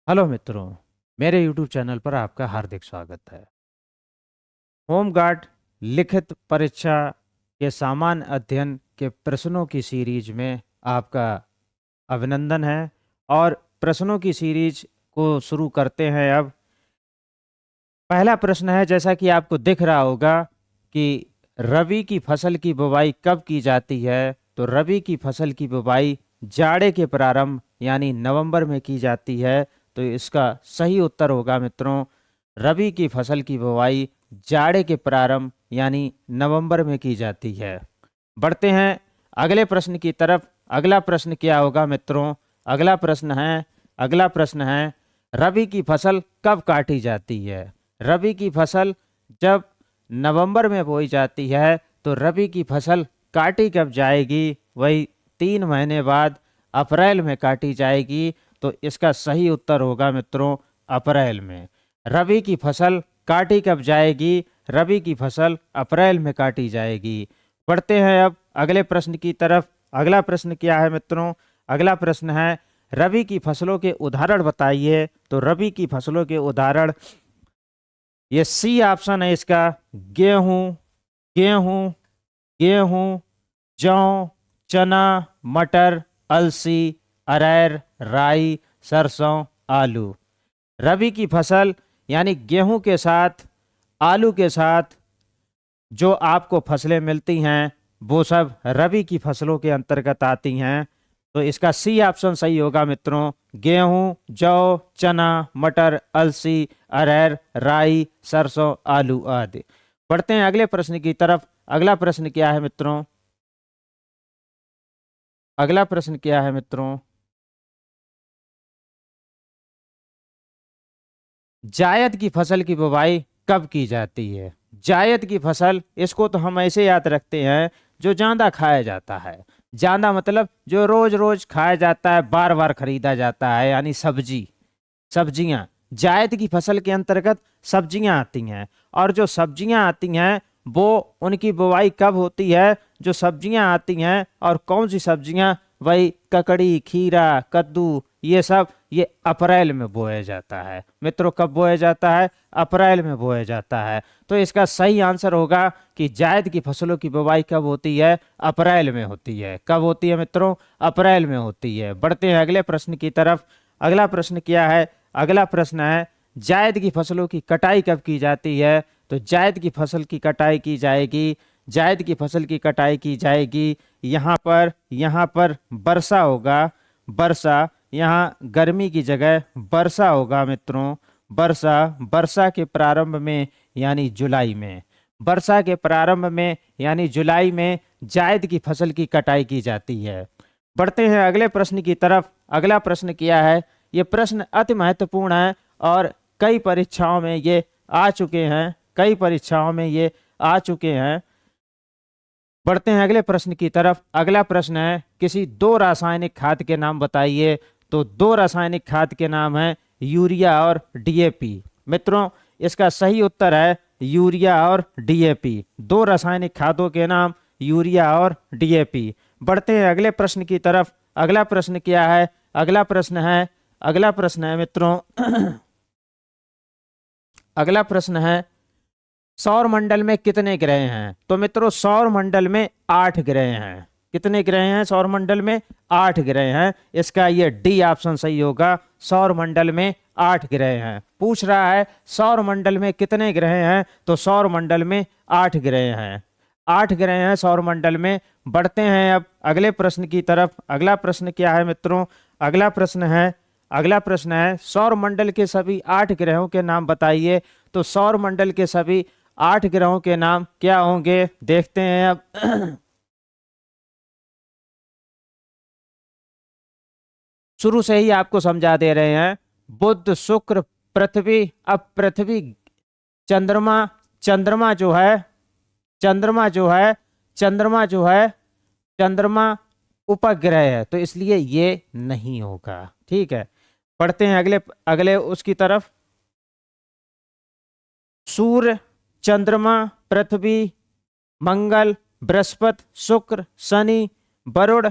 Hello मित्रों, मेरे YouTube channel पर आपका हार्दिक स्वागत है। होमगार्ड लिखित परीक्षा के सामान्य अध्ययन के प्रश्नों की सीरीज में आपका अभिनंदन है और प्रश्नों की सीरीज को शुरू करते हैं। अब पहला प्रश्न है, जैसा कि आपको दिख रहा होगा कि रबी की फसल की बुवाई कब की जाती है। तो रबी की फसल की बुवाई जाड़े के प्रारंभ यानी नवंबर में की जाती है। तो इसका सही उत्तर होगा मित्रों, रबी की फसल की बुवाई जाड़े के प्रारंभ यानी नवंबर में की जाती है। बढ़ते हैं अगले प्रश्न की तरफ। अगला प्रश्न क्या होगा मित्रों? अगला प्रश्न है रबी की फसल कब काटी जाती है। रबी की फसल जब नवंबर में बोई जाती है तो रबी की फसल काटी कब जाएगी? वही 3 महीने बाद अप्रैल में काटी जाएगी। तो इसका सही उत्तर होगा मित्रों, अप्रैल में। रबी की फसल काटी कब जाएगी? रबी की फसल अप्रैल में काटी जाएगी। बढ़ते हैं अब अगले प्रश्न की तरफ। अगला प्रश्न क्या है मित्रों? अगला प्रश्न है रबी की फसलों के उदाहरण बताइए। तो रबी की फसलों के उदाहरण, ये सी ऑप्शन है इसका, गेहूं, गेहूं, गेहूं, जौ, चना, मटर, अलसी, अरहर, राई, सरसों, आलू। रबी की फसल यानी गेहूं के साथ, आलू के साथ जो आपको फसलें मिलती हैं वो सब रबी की फसलों के अंतर्गत आती हैं। तो इसका सी ऑप्शन सही होगा मित्रों, गेहूं, जौ, चना, मटर, अलसी, अरहर, राई, सरसों, आलू आदि। बढ़ते हैं अगले प्रश्न की तरफ। अगला प्रश्न क्या है मित्रों? अगला प्रश्न क्या है मित्रों? जायद की फसल की बुवाई कब की जाती है? जायद की फसल, इसको तो हम ऐसे याद रखते हैं, जो ज्यादा खाया जाता है। ज्यादा मतलब जो रोज रोज खाया जाता है, बार बार खरीदा जाता है, यानी सब्जियां। जायद की फसल के अंतर्गत सब्जियां आती हैं। और जो सब्जियां आती हैं वो, उनकी बुवाई कब होती है? जो सब्जियां आती हैं, और कौन सी सब्जियां? वही ककड़ी, खीरा, कद्दू, ये सब ये अप्रैल में बोया जाता है मित्रों। कब बोया जाता है? अप्रैल में बोया जाता है। तो इसका सही आंसर होगा कि जायद की फसलों की बुवाई कब होती है? अप्रैल में होती है। कब होती है मित्रों? अप्रैल में होती है। बढ़ते हैं अगले प्रश्न की तरफ। अगला प्रश्न क्या है? अगला प्रश्न है जायद की फसलों की कटाई कब की जाती है। तो जायद की फसल की कटाई की जाएगी, जायद की फसल की कटाई की जाएगी यहाँ पर वर्षा होगा। वर्षा, यहाँ गर्मी की जगह वर्षा होगा मित्रों। वर्षा, वर्षा के प्रारंभ में यानी जुलाई में, वर्षा के प्रारंभ में यानी जुलाई में जायद की फसल की कटाई की जाती है। बढ़ते हैं अगले प्रश्न की तरफ। अगला प्रश्न क्या है? ये प्रश्न अति महत्वपूर्ण है और कई परीक्षाओं में ये आ चुके हैं, कई परीक्षाओं में ये आ चुके हैं। बढ़ते हैं अगले प्रश्न की तरफ। अगला प्रश्न है किसी दो रासायनिक खाद के नाम बताइए। तो दो रासायनिक खाद के नाम है यूरिया और डीएपी। मित्रों, इसका सही उत्तर है यूरिया और डीएपी। दो रासायनिक खादों के नाम यूरिया और डीएपी। बढ़ते हैं अगले प्रश्न की तरफ। अगला प्रश्न क्या है? अगला प्रश्न है मित्रों अगला प्रश्न है सौर मंडल में कितने ग्रह हैं? तो मित्रों, सौर मंडल में 8 ग्रह हैं। कितने ग्रह हैं सौर मंडल में? 8 ग्रह हैं। इसका ये डी ऑप्शन सही होगा, सौर मंडल में 8 ग्रह हैं। पूछ रहा है सौर मंडल में कितने ग्रह हैं? तो सौर मंडल में 8 ग्रह हैं। 8 ग्रह हैं सौर मंडल में। बढ़ते हैं अब अगले प्रश्न की तरफ। अगला प्रश्न क्या है मित्रों? अगला प्रश्न है सौर मंडल के सभी 8 ग्रहों के नाम बताइए। तो सौर मंडल के सभी 8 ग्रहों के नाम क्या होंगे? देखते हैं अब शुरू से ही आपको समझा दे रहे हैं। बुध, शुक्र, पृथ्वी। अब पृथ्वी, चंद्रमा, चंद्रमा जो है चंद्रमा जो है चंद्रमा जो है चंद्रमा उपग्रह है, तो इसलिए ये नहीं होगा। ठीक है, पढ़ते हैं अगले अगले उसकी तरफ। सूर्य, चंद्रमा, पृथ्वी, मंगल, बृहस्पति, शुक्र, शनि, वरुण,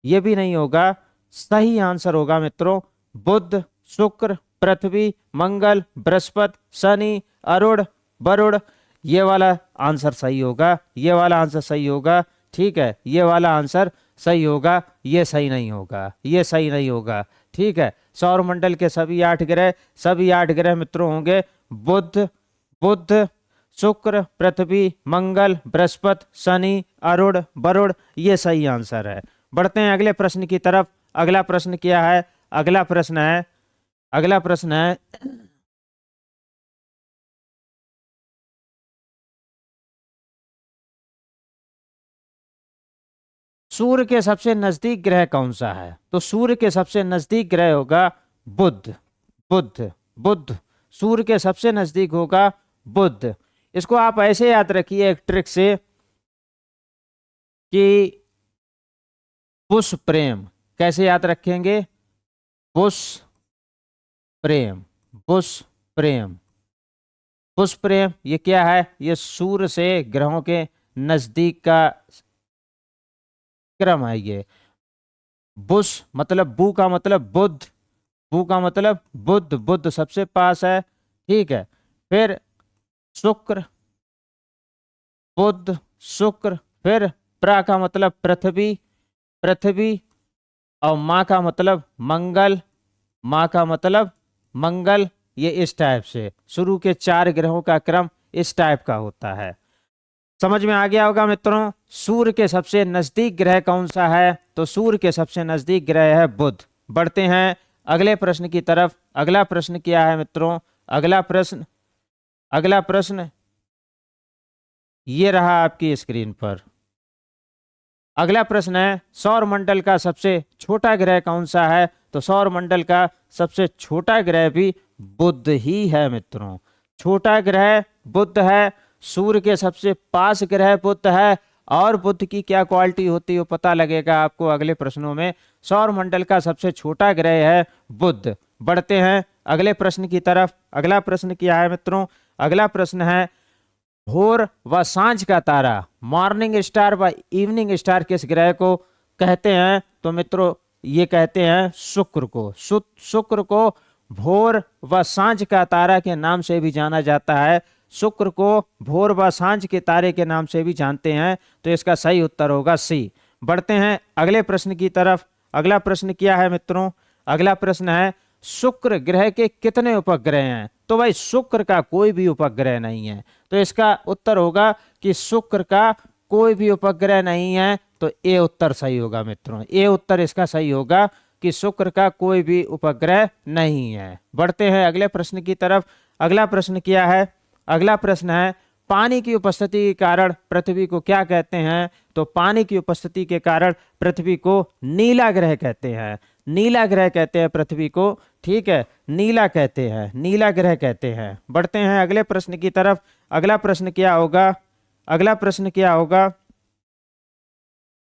ये भी नहीं होगा। सही आंसर होगा मित्रों बुध, शुक्र, पृथ्वी, मंगल, बृहस्पति, शनि, अरुण, वरुण। ये वाला आंसर सही होगा, ये वाला आंसर सही होगा। ठीक है, ये वाला आंसर सही होगा, ये सही नहीं होगा, ये सही नहीं होगा। ठीक है, सौरमंडल के सभी 8 ग्रह, सभी 8 ग्रह मित्रों होंगे बुध, बुध, शुक्र, पृथ्वी, मंगल, बृहस्पति, शनि, अरुण, वरुण। ये सही आंसर है। बढ़ते हैं अगले प्रश्न की तरफ। अगला प्रश्न क्या है? अगला प्रश्न है, अगला प्रश्न है सूर्य के सबसे नजदीक ग्रह कौन सा है? तो सूर्य के सबसे नजदीक ग्रह होगा बुध, बुध, बुध। सूर्य के सबसे नजदीक होगा बुध। इसको आप ऐसे याद रखिए एक ट्रिक से कि पुष प्रेम। कैसे याद रखेंगे? पुष प्रेम, पुष प्रेम, पुष प्रेम। ये क्या है? ये सूर्य से ग्रहों के नजदीक का क्रम है। ये बुष मतलब बु का मतलब बुध, बु का मतलब बुध, बुध सबसे पास है। ठीक है, फिर शुक्र, बुध, शुक्र, फिर प्रा का मतलब पृथ्वी, पृथ्वी, और माँ का मतलब मंगल, माँ का मतलब मंगल। ये इस टाइप से शुरू के 4 ग्रहों का क्रम इस टाइप का होता है। समझ में आ गया होगा मित्रों। सूर्य के सबसे नजदीक ग्रह कौन सा है? तो सूर्य के सबसे नजदीक ग्रह है बुध। बढ़ते हैं अगले प्रश्न की तरफ। अगला प्रश्न क्या है मित्रों? अगला प्रश्न, अगला प्रश्न ये रहा आपकी स्क्रीन पर। अगला प्रश्न है सौर मंडल का सबसे छोटा ग्रह कौन सा है? तो सौर मंडल का सबसे छोटा ग्रह भी बुध ही है मित्रों। छोटा ग्रह बुध है, सूर्य के सबसे पास ग्रह बुध है। और बुध की क्या क्वालिटी होती है वो पता लगेगा आपको अगले प्रश्नों में। सौर मंडल का सबसे छोटा ग्रह है बुध। बढ़ते हैं अगले प्रश्न की तरफ। अगला प्रश्न क्या है मित्रों? अगला प्रश्न है भोर व सांझ का तारा, मॉर्निंग स्टार व इवनिंग स्टार किस ग्रह को कहते हैं? तो मित्रों ये कहते हैं शुक्र को। शुक्र को भोर व सांझ का तारा के नाम से भी जाना जाता है। शुक्र को भोर व सांझ के तारे के नाम से भी जानते हैं। तो इसका सही उत्तर होगा सी। बढ़ते हैं अगले प्रश्न की तरफ। अगला प्रश्न क्या है मित्रों? अगला प्रश्न है शुक्र ग्रह के कितने उपग्रह हैं? तो भाई शुक्र का कोई भी उपग्रह नहीं है। तो इसका उत्तर होगा कि शुक्र का कोई भी उपग्रह नहीं है। तो ए उत्तर सही होगा मित्रों। ए उत्तर इसका सही होगा कि शुक्र का कोई भी उपग्रह नहीं है। बढ़ते हैं अगले प्रश्न की तरफ। अगला प्रश्न क्या है? अगला प्रश्न है पानी की उपस्थिति के कारण पृथ्वी को क्या कहते हैं? तो पानी की उपस्थिति के कारण पृथ्वी को नीला ग्रह कहते हैं। नीला ग्रह कहते हैं पृथ्वी को। ठीक है, नीला कहते हैं, नीला ग्रह कहते हैं। बढ़ते हैं अगले प्रश्न की तरफ। अगला प्रश्न क्या होगा? अगला प्रश्न क्या होगा?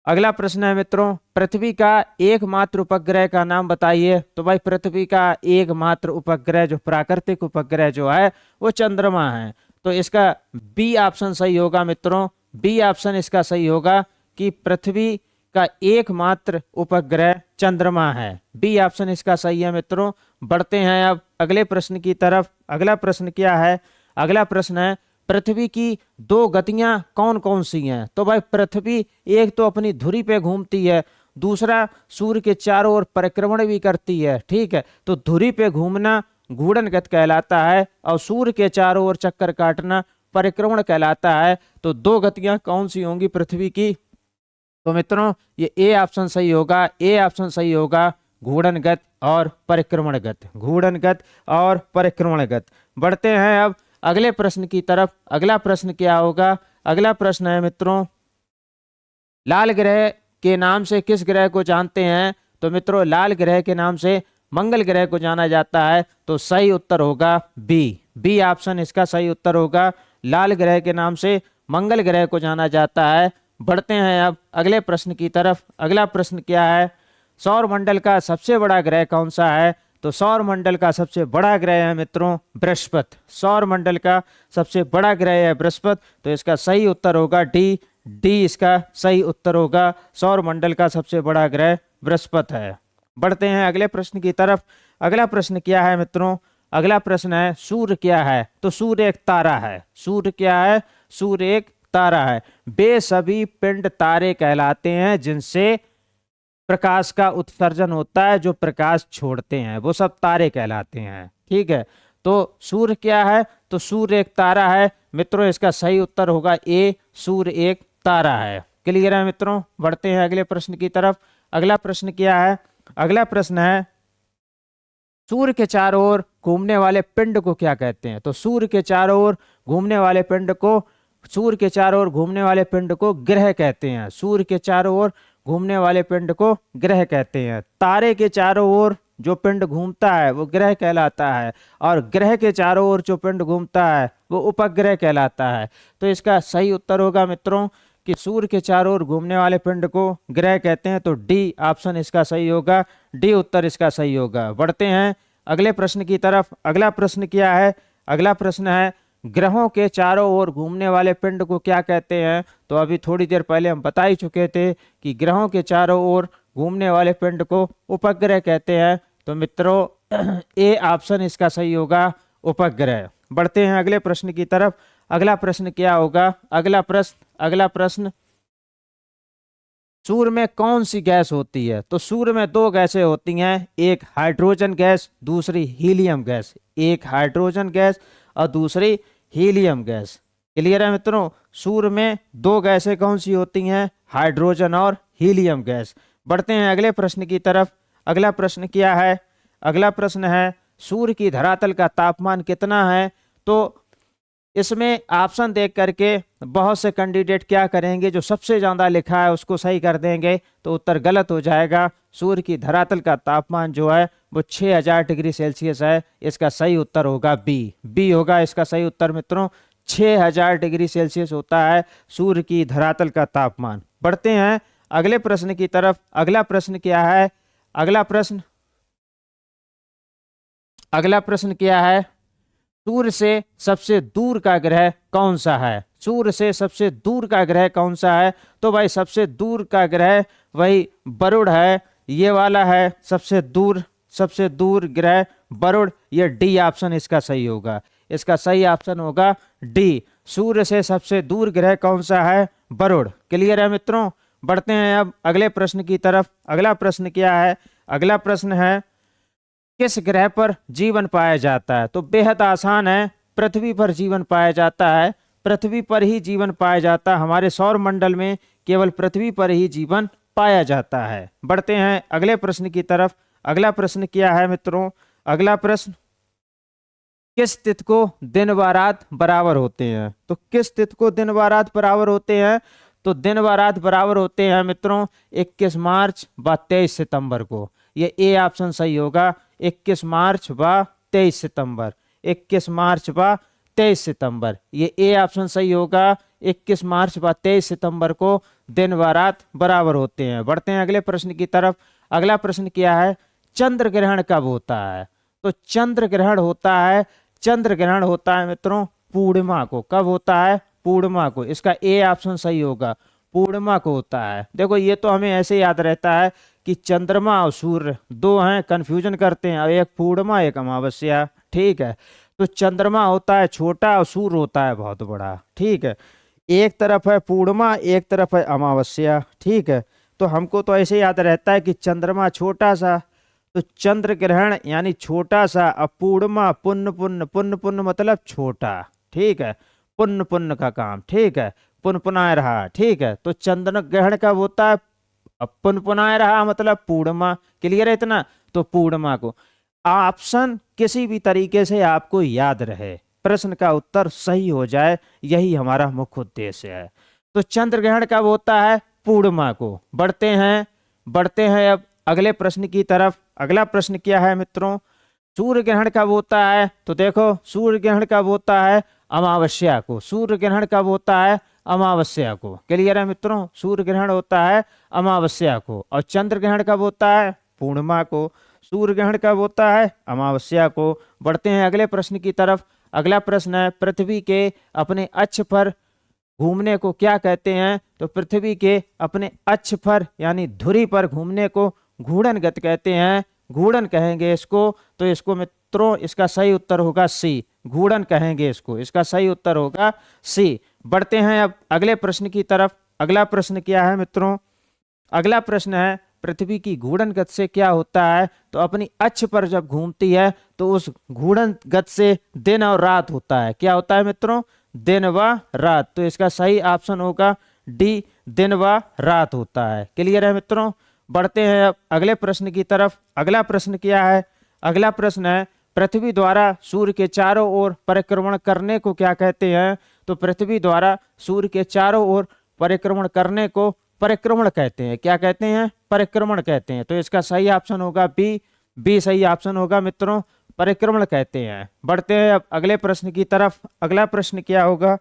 अगला प्रश्न है मित्रों पृथ्वी का एकमात्र उपग्रह का नाम बताइए। तो भाई पृथ्वी का एकमात्र उपग्रह जो प्राकृतिक उपग्रह जो है वो चंद्रमा है। तो इसका बी ऑप्शन सही होगा मित्रों। बी ऑप्शन इसका सही होगा कि पृथ्वी का एकमात्र उपग्रह चंद्रमा है। बी ऑप्शन इसका सही है मित्रों। बढ़ते हैं अब अगले प्रश्न की तरफ। अगला प्रश्न क्या है? अगला प्रश्न है पृथ्वी की 2 गतियां कौन कौन सी हैं? तो भाई पृथ्वी एक तो अपनी धुरी पे घूमती है, दूसरा सूर्य के चारों ओर परिक्रमण भी करती है। ठीक है, तो धुरी पे घूमना घूर्णन गति कहलाता है और सूर्य के चारों ओर चक्कर काटना परिक्रमण कहलाता है। तो 2 गतियां कौन सी होंगी पृथ्वी की? तो मित्रों ये ए ऑप्शन सही होगा। ए ऑप्शन सही होगा घूर्णन गति और परिक्रमण गति, घूर्णन गति और परिक्रमण गति। बढ़ते हैं अब अगले प्रश्न की तरफ। अगला प्रश्न क्या होगा? अगला प्रश्न है मित्रों लाल ग्रह के नाम से किस ग्रह को जानते हैं? तो मित्रों लाल ग्रह के नाम से मंगल ग्रह को जाना जाता है। तो सही उत्तर होगा बी। बी ऑप्शन इसका सही उत्तर होगा। लाल ग्रह के नाम से मंगल ग्रह को जाना जाता है। बढ़ते हैं अब अगले प्रश्न की तरफ। अगला प्रश्न क्या है? सौर मंडल का सबसे बड़ा ग्रह कौन सा है? तो सौर मंडल का सबसे बड़ा ग्रह है मित्रों बृहस्पति। सौर मंडल का सबसे बड़ा ग्रह है बृहस्पति। तो इसका सही उत्तर होगा डी, डी इसका सही उत्तर होगा। सौर मंडल का सबसे बड़ा ग्रह बृहस्पति है। बढ़ते हैं अगले प्रश्न की तरफ। अगला प्रश्न क्या है मित्रों? अगला प्रश्न है सूर्य क्या है? तो सूर्य एक तारा है। सूर्य क्या है? सूर्य एक तारा है। वे सभी पिंड तारे कहलाते हैं जिनसे प्रकाश का उत्सर्जन होता है, जो प्रकाश छोड़ते हैं वो सब तारे कहलाते हैं। ठीक है, तो सूर्य क्या है? तो सूर्य एक तारा है मित्रों। इसका सही उत्तर होगा ए, सूर्य एक तारा है। क्लियर है मित्रों? बढ़ते हैं अगले प्रश्न की तरफ। अगला प्रश्न क्या है? अगला प्रश्न है सूर्य के चारों ओर घूमने वाले पिंड को क्या कहते हैं? तो सूर्य के चारों ओर घूमने वाले पिंड को, सूर्य के चारों ओर घूमने वाले पिंड को ग्रह कहते हैं। सूर्य के चारों ओर घूमने वाले पिंड को ग्रह कहते हैं। तारे के चारों ओर जो पिंड घूमता है वो ग्रह कहलाता है, और ग्रह के चारों ओर जो पिंड घूमता है वो उपग्रह कहलाता है। तो इसका सही उत्तर होगा मित्रों कि सूर्य के चारों ओर घूमने वाले पिंड को ग्रह कहते हैं। तो डी ऑप्शन इसका सही होगा। डी उत्तर इसका सही होगा। बढ़ते हैं अगले प्रश्न की तरफ। अगला प्रश्न क्या है? अगला प्रश्न है ग्रहों के चारों ओर घूमने वाले पिंड को क्या कहते हैं? तो अभी थोड़ी देर पहले हम बता ही चुके थे कि ग्रहों के चारों ओर घूमने वाले पिंड को उपग्रह कहते हैं। तो मित्रों ए ऑप्शन इसका सही होगा, उपग्रह। बढ़ते हैं अगले प्रश्न की तरफ। अगला प्रश्न क्या होगा? अगला प्रश्न सूर्य में कौन सी गैस होती है? तो सूर्य में दो गैसें होती हैं, एक हाइड्रोजन गैस, दूसरी हीलियम गैस। एक हाइड्रोजन गैस और दूसरी हीलियम गैस। क्लियर है मित्रों? सूर्य में दो गैसें कौन सी होती हैं? हाइड्रोजन और हीलियम गैस। बढ़ते हैं अगले प्रश्न की तरफ। अगला प्रश्न क्या है? अगला प्रश्न है सूर्य की धरातल का तापमान कितना है? तो इसमें ऑप्शन देख करके बहुत से कैंडिडेट क्या करेंगे, जो सबसे ज्यादा लिखा है उसको सही कर देंगे, तो उत्तर गलत हो जाएगा। सूर्य की धरातल का तापमान जो है वो 6000 डिग्री सेल्सियस है। इसका सही उत्तर होगा बी। बी होगा इसका सही उत्तर मित्रों। 6000 डिग्री सेल्सियस होता है सूर्य की धरातल का तापमान। बढ़ते हैं अगले प्रश्न की तरफ। अगला प्रश्न क्या है? अगला प्रश्न क्या है? सूर्य से सबसे दूर का ग्रह कौन सा है? सूर्य से सबसे दूर का ग्रह कौन सा है? तो भाई सबसे दूर का ग्रह वही वरुण है, ये वाला है सबसे दूर ग्रह वरुण। ये डी ऑप्शन इसका सही होगा। इसका सही ऑप्शन होगा डी। सूर्य से सबसे दूर ग्रह कौन सा है? वरुण। क्लियर है मित्रों? बढ़ते हैं अब अगले प्रश्न की तरफ। अगला प्रश्न क्या है? अगला प्रश्न है किस ग्रह पर जीवन पाया जाता है? तो बेहद आसान है, पृथ्वी पर जीवन पाया जाता है। पृथ्वी पर ही जीवन पाया जाता है। हमारे सौर मंडल में केवल पृथ्वी पर ही जीवन पाया जाता है। बढ़ते हैं अगले प्रश्न की तरफ। अगला प्रश्न क्या है मित्रों? अगला प्रश्न किस तिथि को दिन व रात बराबर होते हैं? तो किस तिथि को दिन व रात बराबर होते हैं? तो दिन व रात बराबर होते हैं मित्रों 21 मार्च व 23 सितंबर को। ये ए ऑप्शन सही होगा। 21 मार्च व 23 सितंबर। 21 मार्च व 23 सितंबर, ये ए ऑप्शन सही होगा। 21 मार्च व 23 सितंबर को दिन व रात बराबर होते हैं। बढ़ते हैं अगले प्रश्न की तरफ। अगला प्रश्न क्या है? चंद्र ग्रहण कब होता है? तो चंद्र ग्रहण होता है मित्रों पूर्णिमा को। कब होता है? पूर्णिमा को। इसका ए ऑप्शन सही होगा, पूर्णिमा को होता है। देखो ये तो हमें ऐसे याद रहता है कि चंद्रमा और सूर्य दो हैं, कंफ्यूजन करते हैं, एक पूर्णिमा एक अमावस्या। ठीक है, तो चंद्रमा होता है छोटा और सूर्य होता है बहुत बड़ा। ठीक है, एक तरफ है पूर्णिमा, एक तरफ है अमावस्या। ठीक है, तो हमको तो ऐसे याद रहता है कि चंद्रमा छोटा सा, तो चंद्र ग्रहण यानी छोटा सा, और पूर्णिमा पुण्य पुण्य, पुण्य पुण्य मतलब छोटा। ठीक है, पुण्य पुण्य का काम। ठीक है, पुन पुनाए रहा। ठीक है, तो चंद्र ग्रहण कब होता है? पुन पुनाए रहा मतलब पूर्णिमा। क्लियर है इतना? तो पूर्णिमा को। ऑप्शन किसी भी तरीके से आपको याद रहे, प्रश्न का उत्तर सही हो जाए, यही हमारा मुख्य उद्देश्य है। तो चंद्र ग्रहण कब होता है? पूर्णिमा को। बढ़ते हैं अब अगले प्रश्न की तरफ। अगला प्रश्न क्या है मित्रों? सूर्य ग्रहण कब होता है? तो देखो सूर्य ग्रहण कब होता है? अमावस्या को। सूर्य ग्रहण कब होता है? अमावस्या को। क्लियर है मित्रों? सूर्य ग्रहण होता है अमावस्या को। और चंद्र ग्रहण कब होता है? पूर्णिमा को। सूर्य ग्रहण कब होता है? अमावस्या को। बढ़ते हैं अगले प्रश्न की तरफ। अगला प्रश्न है पृथ्वी के अपने अक्ष पर घूमने को क्या कहते हैं? तो पृथ्वी के अपने अक्ष पर यानी धुरी पर घूमने को घूर्णन गति कहते हैं, घूर्णन कहेंगे इसको। तो इसको मित्रों इसका सही उत्तर होगा सी, घूर्णन कहेंगे इसको, इसका सही उत्तर होगा सी। बढ़ते हैं अब अगले प्रश्न की तरफ। अगला प्रश्न क्या है मित्रों? अगला प्रश्न है पृथ्वी की घूर्णन गति से क्या होता है? तो अपनी अक्ष पर जब घूमती है तो उस घूर्णन गति से दिन और रात होता है। क्या होता है मित्रों? दिन व रात। तो इसका सही ऑप्शन होगा डी, दिन व रात होता है। क्लियर है मित्रों? बढ़ते हैं अब अगले प्रश्न की तरफ। अगला प्रश्न क्या है? अगला प्रश्न है पृथ्वी द्वारा सूर्य के चारों ओर परिक्रमण करने को क्या कहते हैं? तो पृथ्वी द्वारा सूर्य के चारों ओर परिक्रमण करने को परिक्रमण कहते हैं। क्या कहते हैं? परिक्रमण कहते हैं। तो इसका सही ऑप्शन होगा बी, बी सही ऑप्शन होगा मित्रों, परिक्रमण कहते हैं। बढ़ते हैं अब अगले प्रश्न की तरफ। अगला प्रश्न क्या होगा?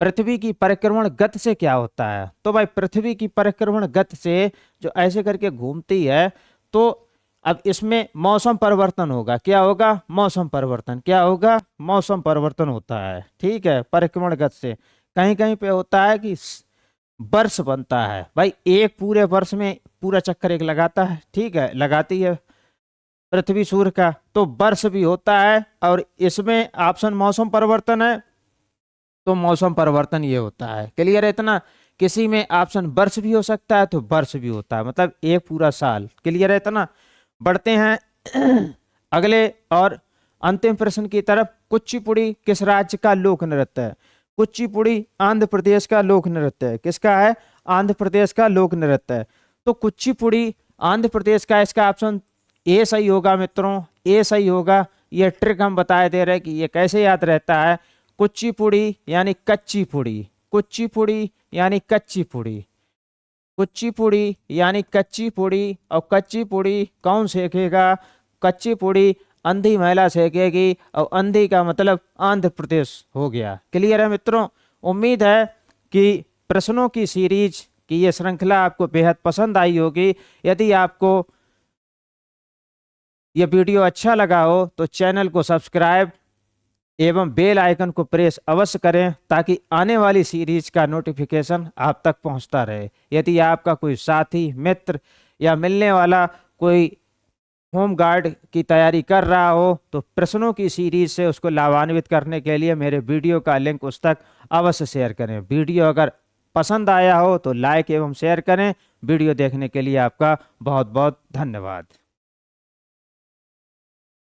पृथ्वी की परिक्रमण गति से क्या होता है? तो भाई पृथ्वी की परिक्रमण गति से जो ऐसे करके घूमती है तो अब इसमें मौसम परिवर्तन होगा। क्या होगा? मौसम परिवर्तन। क्या होगा? मौसम परिवर्तन होता है। ठीक है, परिक्रमण गति से कहीं कहीं पे होता है कि वर्ष बनता है। भाई एक पूरे वर्ष में पूरा चक्कर एक लगाता है, ठीक है, लगाती है पृथ्वी सूर्य का, तो वर्ष भी होता है। और इसमें ऑप्शन मौसम परिवर्तन है तो मौसम परिवर्तन ये होता है। क्लियर है इतना? किसी में ऑप्शन वर्ष भी हो सकता है तो वर्ष भी होता है, मतलब एक पूरा साल। क्लियर है इतना? बढ़ते हैं अगले और अंतिम प्रश्न की तरफ। कुचिपुड़ी किस राज्य का लोक नृत्य है? कुचिपुड़ी आंध्र प्रदेश का लोक नृत्य है। किसका है? आंध्र प्रदेश का लोक नृत्य है। तो कुचिपुड़ी आंध्र प्रदेश का, इसका ऑप्शन ए सही होगा मित्रों, ए सही होगा। ये ट्रिक हम बताए दे रहे हैं कि ये कैसे याद रहता है। कुचिपुड़ी यानी कच्ची पुड़ी, कुचिपुड़ी यानी कच्ची पुड़ी, कुचिपुड़ी यानी कच्ची पुड़ी। और कच्ची पुड़ी कौन सेकेगा? कच्ची पुड़ी अंधी महिला सेकेगी, और अंधी का मतलब आंध्र प्रदेश हो गया। क्लियर है मित्रों? उम्मीद है कि प्रश्नों की सीरीज की ये श्रृंखला आपको बेहद पसंद आई होगी। यदि आपको ये वीडियो अच्छा लगा हो तो चैनल को सब्सक्राइब एवं बेल आइकन को प्रेस अवश्य करें ताकि आने वाली सीरीज का नोटिफिकेशन आप तक पहुंचता रहे। यदि आपका कोई साथी, मित्र या मिलने वाला कोई होम गार्ड की तैयारी कर रहा हो तो प्रश्नों की सीरीज से उसको लाभान्वित करने के लिए मेरे वीडियो का लिंक उस तक अवश्य शेयर करें। वीडियो अगर पसंद आया हो तो लाइक एवं शेयर करें। वीडियो देखने के लिए आपका बहुत बहुत धन्यवाद।